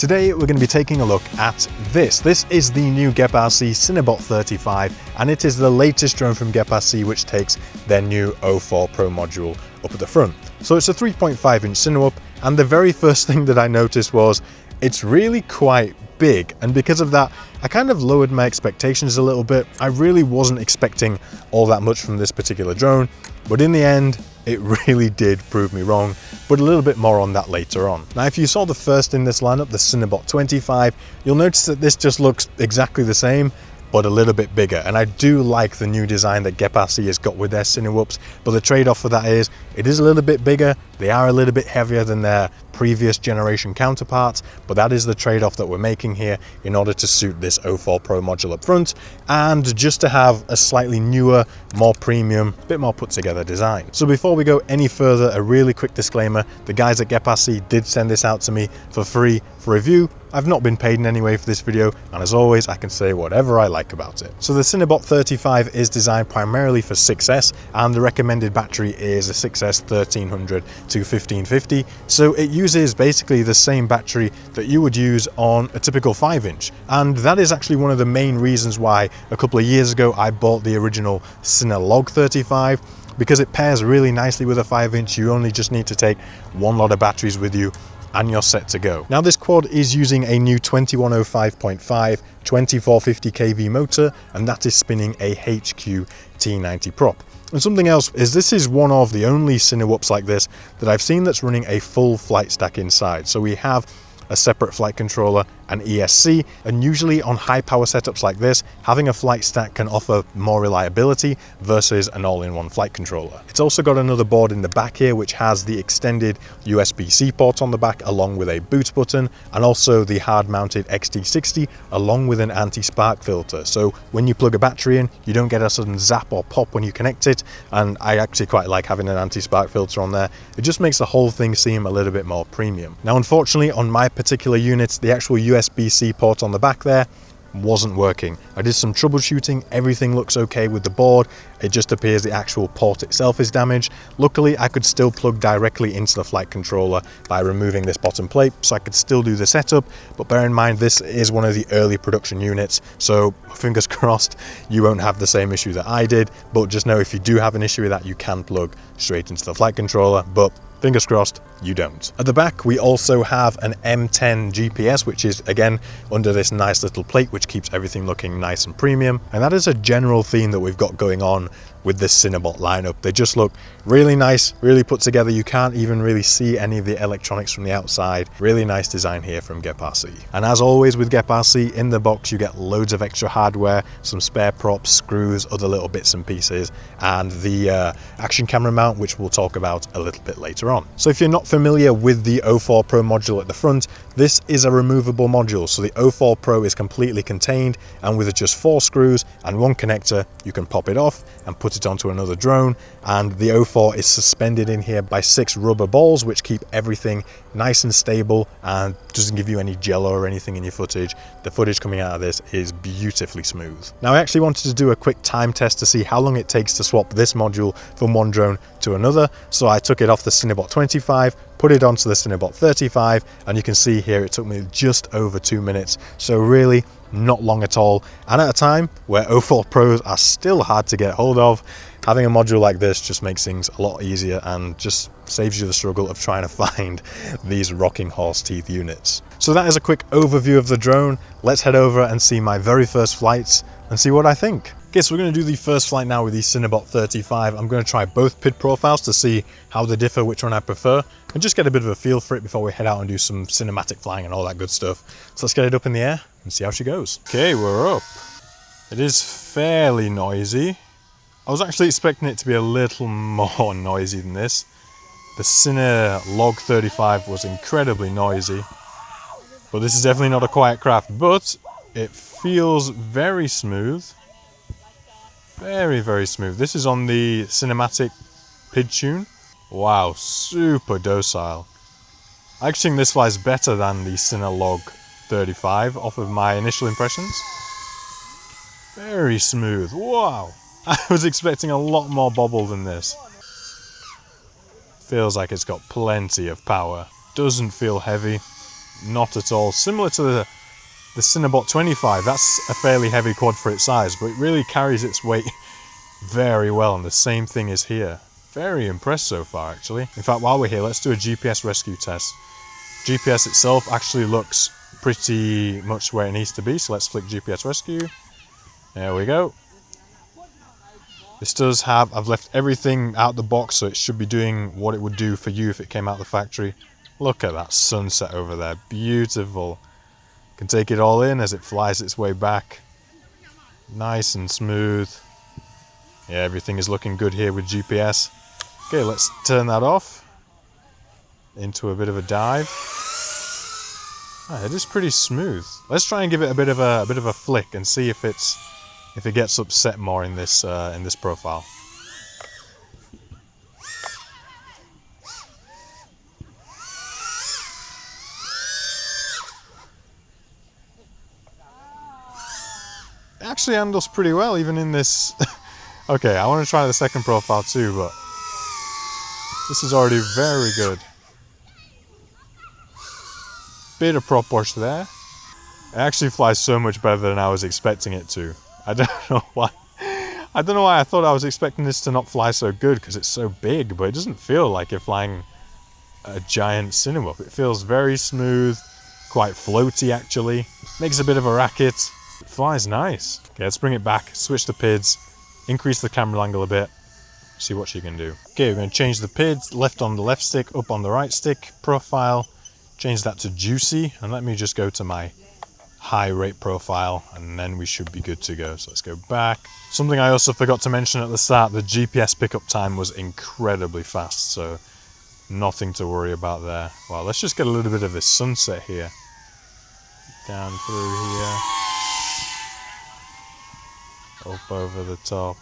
Today we're going to be taking a look at this. This is the new GEPRC Cinebot35 and it is the latest drone from GEPRC which takes their new O4 Pro module up at the front. So it's a 3.5 inch Cinewhoop, and the very first thing that I noticed was it's really quite big, and because of that I kind of lowered my expectations a little bit. I really wasn't expecting all that much from this particular drone, but in the end it really did prove me wrong, but a little bit more on that later on. Now if you saw the first in this lineup, the Cinebot25, you'll notice that this just looks exactly the same but a little bit bigger, and I do like the new design that GEPRC has got with their Cinewhoops, but the trade-off for that is it is a little bit bigger, they are a little bit heavier than their previous generation counterparts, but that is the trade-off that we're making here in order to suit this O4 Pro module up front and just to have a slightly newer, more premium, bit more put together design. So before we go any further, a really quick disclaimer: the guys at GEPRC did send this out to me for free for review. I've not been paid in any way for this video, and as always I can say whatever I like about it. So the Cinebot35 is designed primarily for 6S, and the recommended battery is a 6S 1300 to 1550, so it uses basically the same battery that you would use on a typical 5-inch, and that is actually one of the main reasons why a couple of years ago I bought the original Cinelog 35, because it pairs really nicely with a 5-inch. You only just need to take one lot of batteries with you and you're set to go. Now this quad is using a new 2105.5 2450 kV motor, and that is spinning a HQ T90 prop. And something else is this is one of the only Cinewhoops like this that I've seen that's running a full flight stack inside. So we have a separate flight controller and ESC, and usually on high power setups like this, having a flight stack can offer more reliability versus an all-in-one flight controller. It's also got another board in the back here which has the extended USB-C port on the back along with a boot button, and also the hard-mounted XT60 along with an anti-spark filter. So when you plug a battery in, you don't get a sudden zap or pop when you connect it, and I actually quite like having an anti-spark filter on there. It just makes the whole thing seem a little bit more premium. Now unfortunately on my particular unit, the actual USB-C port on the back there wasn't working. I did some troubleshooting, everything looks okay with the board, it just appears the actual port itself is damaged. Luckily I could still plug directly into the flight controller by removing this bottom plate, so I could still do the setup, but bear in mind this is one of the early production units, so fingers crossed you won't have the same issue that I did, but just know if you do have an issue with that, you can plug straight into the flight controller, but fingers crossed you don't. At the back we also have an M10 GPS, which is again under this nice little plate which keeps everything looking nice and premium, and that is a general theme that we've got going on with this Cinebot lineup. They just look really nice, really put together. You can't even really see any of the electronics from the outside. Really nice design here from GEPRC. And as always with GEPRC, in the box you get loads of extra hardware, some spare props, screws, other little bits and pieces, and the action camera mount, which we'll talk about a little bit later on. So if you're not familiar with the O4 Pro module at the front, this is a removable module. So the O4 Pro is completely contained, and with just 4 screws and 1 connector you can pop it off and put it onto another drone, and the O4 is suspended in here by 6 rubber balls which keep everything nice and stable and doesn't give you any jello or anything in your footage. The footage coming out of this is beautifully smooth. Now I actually wanted to do a quick time test to see how long it takes to swap this module from one drone to another, so I took it off the Cinebot25, put it onto the Cinebot35, and you can see here it took me just over 2 minutes, so really not long at all. And at a time where O4 Pros are still hard to get hold of, having a module like this just makes things a lot easier and just saves you the struggle of trying to find these rocking horse teeth units. So that is a quick overview of the drone. Let's head over and see my very first flights and see what I think. Okay, so we're going to do the first flight now with the Cinebot35. I'm going to try both PID profiles to see how they differ, which one I prefer, and just get a bit of a feel for it before we head out and do some cinematic flying and all that good stuff. So let's get it up in the air and see how she goes. Okay, we're up. It is fairly noisy. I was actually expecting it to be a little more noisy than this. The Cinelog 35 was incredibly noisy, but this is definitely not a quiet craft, but it feels very smooth. Very, very smooth. This is on the cinematic PID tune. Wow, super docile. I actually think this flies better than the Cinelog 35 off of my initial impressions. Very smooth. Wow. I was expecting a lot more bobble than this. Feels like it's got plenty of power. Doesn't feel heavy. not at all. Similar to the Cinebot35, that's a fairly heavy quad for its size, but it really carries its weight very well, and the same thing is here. Very impressed so far, actually. In fact, while we're here, let's do a GPS rescue test. GPS itself actually looks pretty much where it needs to be, so let's flick GPS rescue. There we go. This does have, I've left everything out the box, so it should be doing what it would do for you if it came out the factory. Look at that sunset over there, beautiful. Can take it all in as it flies its way back. Nice and smooth. Yeah, everything is looking good here with GPS. Okay, let's turn that off. Into a bit of a dive. It is pretty smooth. Let's try and give it a bit of a flick and see if it gets upset more in this profile. It actually handles pretty well even in this. Okay, I want to try the second profile too, but this is already very good. Bit of prop wash there. It actually flies so much better than I was expecting it to. I don't know why. I don't know why I thought I was expecting this to not fly so good because it's so big, but it doesn't feel like you're flying a giant Cinebot. It feels very smooth, quite floaty actually. Makes a bit of a racket. It flies nice. Okay, let's bring it back, switch the PIDs, increase the camera angle a bit, see what she can do. Okay, we're going to change the PIDs, left on the left stick, up on the right stick, profile, change that to juicy, and let me just go to my high rate profile, and then we should be good to go. So let's go back. Something I also forgot to mention at the start, the GPS pickup time was incredibly fast, so nothing to worry about there. Well, let's just get a little bit of this sunset here. Down through here. Up over the top.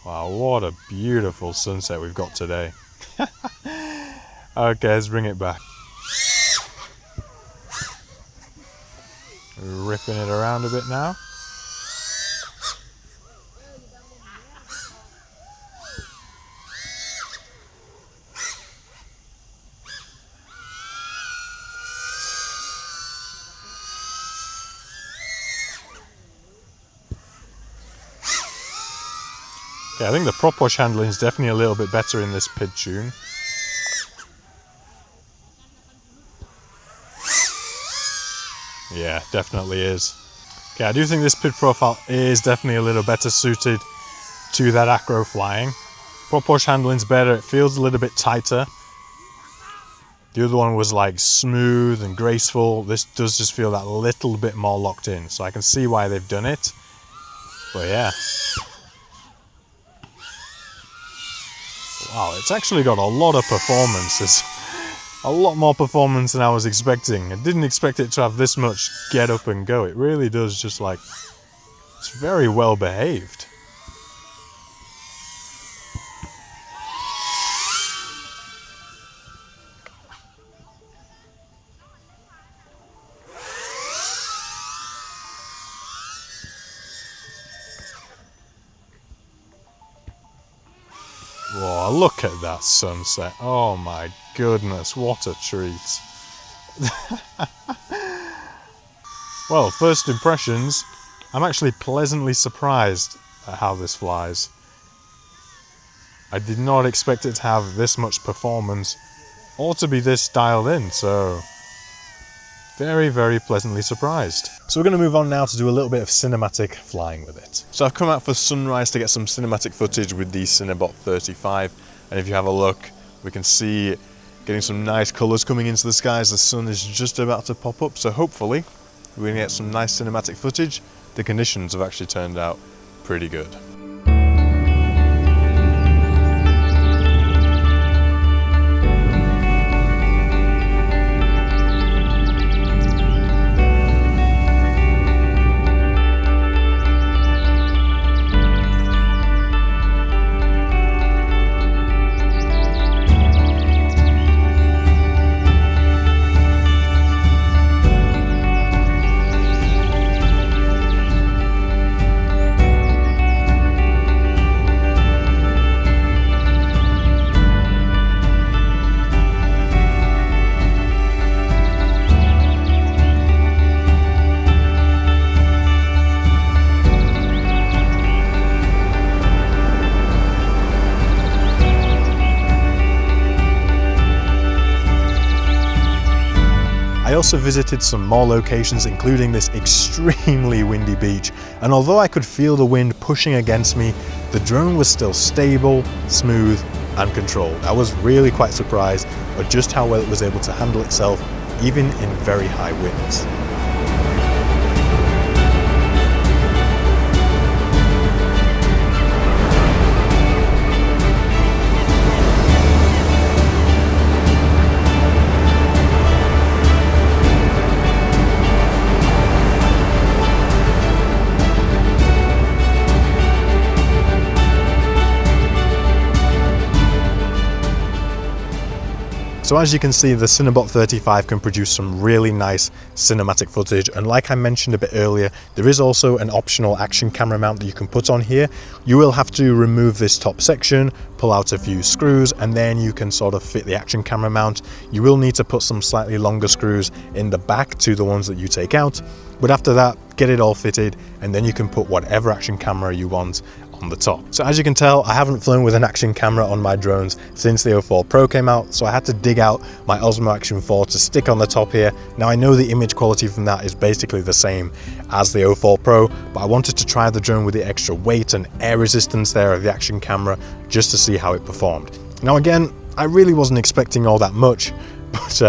Wow, what a beautiful sunset we've got today. Okay, let's bring it back. Ripping it around a bit now. Okay, I think the prop wash handling is definitely a little bit better in this PID tune. Yeah, definitely is. Okay, I do think this PID profile is definitely a little better suited to that acro flying. Prop wash handling's better, it feels a little bit tighter. The other one was like smooth and graceful. This does just feel that little bit more locked in, so I can see why they've done it. But yeah. Wow, it's actually got a lot of performances. A lot more performance than I was expecting. I didn't expect it to have this much get up and go. It really does just like, it's very well behaved. Whoa, look at that sunset. Oh my goodness, what a treat. Well, first impressions, I'm actually pleasantly surprised at how this flies. I did not expect it to have this much performance or to be this dialed in, so very, very pleasantly surprised. So we're going to move on now to do a little bit of cinematic flying with it. So I've come out for sunrise to get some cinematic footage with the Cinebot 35, and if you have a look, we can see getting some nice colours coming into the skies. The sun is just about to pop up, so hopefully we're going to get some nice cinematic footage. The conditions have actually turned out pretty good. I also visited some more locations, including this extremely windy beach, and although I could feel the wind pushing against me, the drone was still stable, smooth and controlled. I was really quite surprised at just how well it was able to handle itself, even in very high winds. So as you can see, the Cinebot 35 can produce some really nice cinematic footage, and like I mentioned a bit earlier, there is also an optional action camera mount that you can put on here. You will have to remove this top section, pull out a few screws, and then you can sort of fit the action camera mount. You will need to put some slightly longer screws in the back to the ones that you take out, but after that, get it all fitted, and then you can put whatever action camera you want on the top. So as you can tell, I haven't flown with an action camera on my drones since the 04 Pro came out, so I had to dig out my Osmo Action 4 to stick on the top here. Now I know the image quality from that is basically the same as the 04 Pro, but I wanted to try the drone with the extra weight and air resistance there of the action camera just to see how it performed. Now again, I really wasn't expecting all that much, but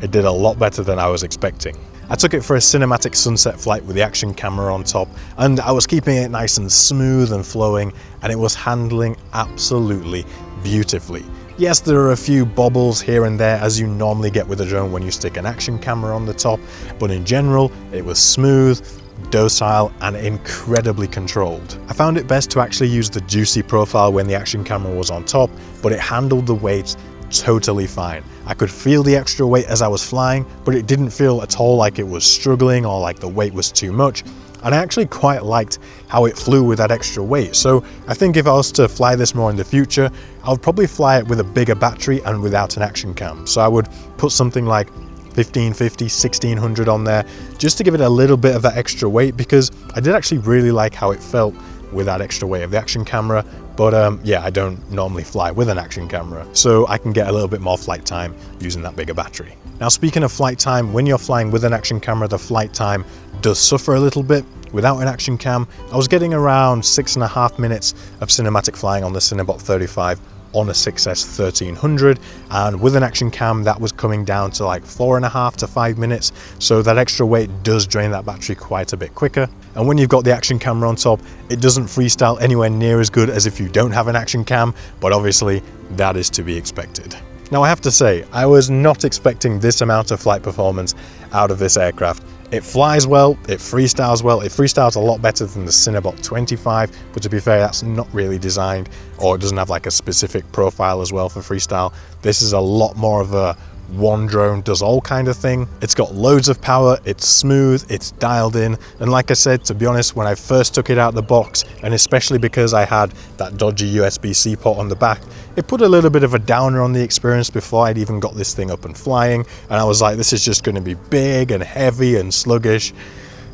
it did a lot better than I was expecting. I took it for a cinematic sunset flight with the action camera on top, and I was keeping it nice and smooth and flowing, and it was handling absolutely beautifully. Yes, there are a few bobbles here and there as you normally get with a drone when you stick an action camera on the top, but in general it was smooth, docile and incredibly controlled. I found it best to actually use the juicy profile when the action camera was on top, but it handled the weight totally fine. I could feel the extra weight as I was flying, but it didn't feel at all like it was struggling or like the weight was too much. And I actually quite liked how it flew with that extra weight. So I think if I was to fly this more in the future, I would probably fly it with a bigger battery and without an action cam. So I would put something like 1550, 1600 on there just to give it a little bit of that extra weight, because I did actually really like how it felt with that extra weight of the action camera. But yeah, I don't normally fly with an action camera, so I can get a little bit more flight time using that bigger battery. Now speaking of flight time, when you're flying with an action camera, the flight time does suffer a little bit. Without an action cam, I was getting around 6.5 minutes of cinematic flying on the Cinebot 35 on a 6S 1300, and with an action cam that was coming down to like 4.5 to 5 minutes, so that extra weight does drain that battery quite a bit quicker. And when you've got the action camera on top, it doesn't freestyle anywhere near as good as if you don't have an action cam, but obviously that is to be expected. Now I have to say, I was not expecting this amount of flight performance out of this aircraft. It flies well, it freestyles well, it freestyles a lot better than the Cinebot 25, but to be fair, that's not really designed, or it doesn't have like a specific profile as well for freestyle. This is a lot more of a one drone does all kind of thing. It's got loads of power, it's smooth, it's dialed in, and like I said, to be honest, when I first took it out of the box, and especially because I had that dodgy USB-C port on the back, it put a little bit of a downer on the experience before I'd even got this thing up and flying, and I was like, this is just going to be big and heavy and sluggish,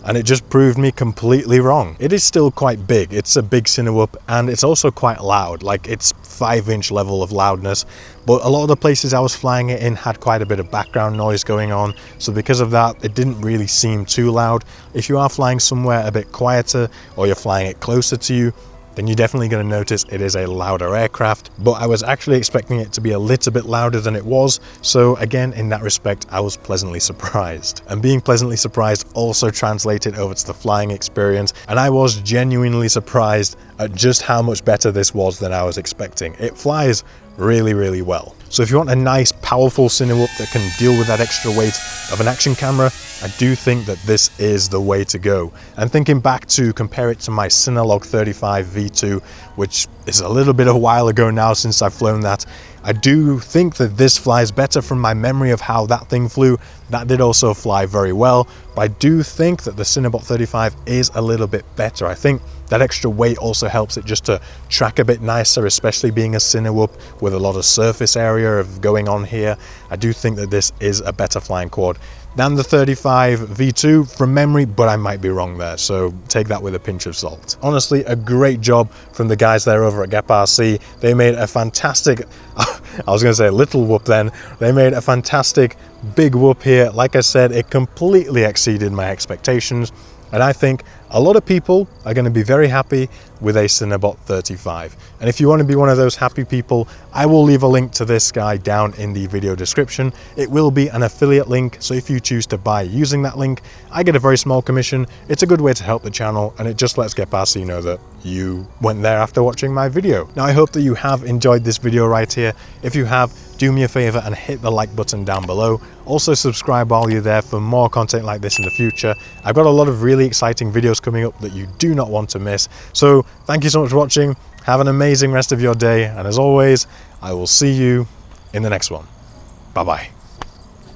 and it just proved me completely wrong. It is still quite big, it's a big Cinewhoop, and it's also quite loud, like it's 5-inch level of loudness, but a lot of the places I was flying it in had quite a bit of background noise going on, so because of that, it didn't really seem too loud. If you are flying somewhere a bit quieter, or you're flying it closer to you, then you're definitely going to notice it is a louder aircraft, but I was actually expecting it to be a little bit louder than it was, so again, in that respect, I was pleasantly surprised. And being pleasantly surprised also translated over to the flying experience, and I was genuinely surprised at just how much better this was than I was expecting. It flies really, really well. So if you want a nice, powerful Cinewhoop that can deal with that extra weight of an action camera, I do think that this is the way to go. And thinking back to compare it to my Cinelog35 V2, which is a little bit of a while ago now since I've flown that, I do think that this flies better from my memory of how that thing flew. That did also fly very well, but I do think that the Cinebot 35 is a little bit better. I think that extra weight also helps it just to track a bit nicer, especially being a Cinewhoop with a lot of surface area of going on here. I do think that this is a better flying quad than the 35 V2 from memory, but I might be wrong there, so take that with a pinch of salt. Honestly, a great job from the guys there over at GEPRC. They made a fantastic, I was going to say little whoop then, they made a fantastic big whoop here. Like I said, it completely exceeded my expectations, and I think a lot of people are going to be very happy with a Cinebot 35. And if you want to be one of those happy people, I will leave a link to this guy down in the video description. It will be an affiliate link, so if you choose to buy using that link, I get a very small commission. It's a good way to help the channel, and it just lets GEPRC know that you went there after watching my video. Now, I hope that you have enjoyed this video right here. If you have, do me a favor and hit the like button down below. Also subscribe while you're there for more content like this in the future. I've got a lot of really exciting videos coming up that you do not want to miss. So thank you so much for watching. Have an amazing rest of your day. And as always, I will see you in the next one. Bye-bye.